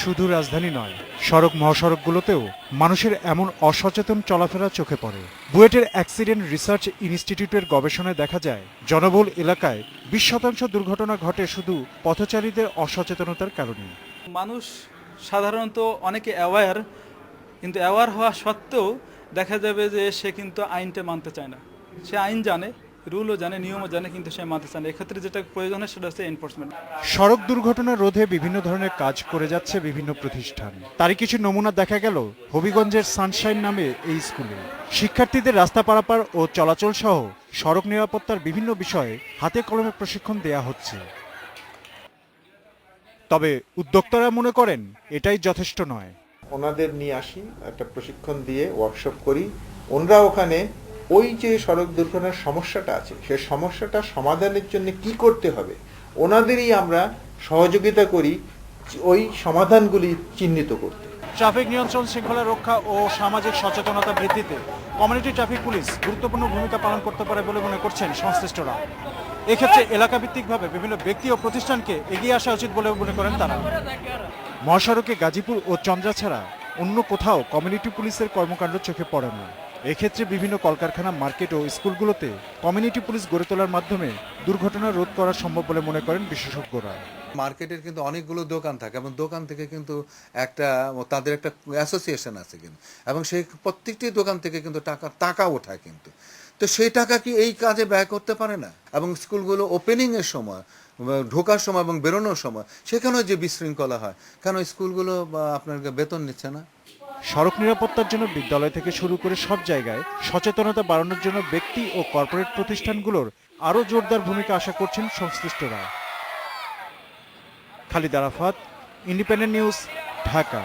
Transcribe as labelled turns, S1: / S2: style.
S1: শুধু রাজধানী নয়, সড়ক মহাসড়কগুলোতেও মানুষের এমন অসচেতন চলাফেরা চোখে পড়ে। বুয়েটের অ্যাক্সিডেন্ট রিসার্চ ইনস্টিটিউটের গবেষণায় দেখা যায়, জনবহুল এলাকায় 20% দুর্ঘটনা ঘটে শুধু পথচারীদের অসচেতনতার কারণে।
S2: মানুষ সাধারণত অনেকে অ্যাওয়্যার, কিন্তু অ্যাওয়্যার হওয়া সত্ত্বেও দেখা যাবে যে সে কিন্তু আইনটা মানতে চায় না। সে আইন জানে, রুলও জানে, নিয়মও জানে, কিন্তু সে মানতে চায় না। এক্ষেত্রে যেটা প্রয়োজন হয় সেটা হচ্ছে এনফোর্সমেন্ট।
S1: সড়ক দুর্ঘটনা রোধে বিভিন্ন ধরনের কাজ করে যাচ্ছে বিভিন্ন প্রতিষ্ঠান। তারই কিছু নমুনা দেখা গেল হবিগঞ্জের সানশাইন নামে এই স্কুলে। শিক্ষার্থীদের রাস্তা পারাপার ও চলাচল সহ সড়ক নিরাপত্তার বিভিন্ন বিষয়ে হাতে কলমে প্রশিক্ষণ দেয়া হচ্ছে। তবে উদ্যোক্তারা মনে করেন এটাই যথেষ্ট নয়।
S3: ওনাদের নিয়ে আসি, একটা প্রশিক্ষণ দিয়ে ওয়ার্কশপ করি, ওনারা ওখানে ওই যে সড়ক দুর্ঘটনার সমস্যাটা আছে সেই সমস্যাটা সমাধানের জন্য কি করতে হবে ওনাদেরই আমরা সহযোগিতা করি ওই সমাধানগুলি চিহ্নিত করতে।
S1: ট্রাফিক নিয়ন্ত্রণ, শৃঙ্খলা রক্ষা ও সামাজিক সচেতনতা বৃদ্ধিতে কমিউনিটি ট্রাফিক পুলিশ গুরুত্বপূর্ণ ভূমিকা পালন করতে পারে বলে মনে করছেন সংশ্লিষ্টরা। এক্ষেত্রে এলাকাভিত্তিকভাবে বিভিন্ন ব্যক্তি ও প্রতিষ্ঠানকে এগিয়ে আসা উচিত বলে মনে করেন তারা। মহাসড়কে গাজীপুর ও চন্দ্রা ছাড়া অন্য কোথাও কমিউনিটি পুলিশের কর্মকাণ্ড চোখে পড়ে না। এক্ষেত্রে বিভিন্ন কলকারখানা, মার্কেট ও স্কুলগুলোতে কমিউনিটি পুলিশ গড়ে তোলার মাধ্যমে দুর্ঘটনা রোধ করা সম্ভব বলে মনে করেন বিশেষজ্ঞরা।
S4: মার্কেটের কিন্তু অনেকগুলো দোকান থাকে এবং দোকান থেকে কিন্তু তাদের একটা অ্যাসোসিয়েশন আছে কিন্তু, এবং সেই প্রত্যেকটি দোকান থেকে কিন্তু টাকা ওঠায় কিন্তু। তো সেই টাকা কি এই কাজে ব্যয় করতে পারে না? এবং স্কুলগুলো ওপেনিংয়ের সময়, ঢোকার সময় এবং বেরোনোর সময় সেখানেও যে বিশৃঙ্খলা হয়, কেন স্কুলগুলো আপনার বেতন নিচ্ছে না?
S1: সড়ক নিরাপত্তার জন্য বিদ্যালয় থেকে শুরু করে সব জায়গায় সচেতনতা বাড়ানোর জন্য ব্যক্তি ও কর্পোরেট প্রতিষ্ঠানগুলোর আরও জোরদার ভূমিকা আশা করছেন সংশ্লিষ্টরা। Khalid Arafat, independent news, Dhaka.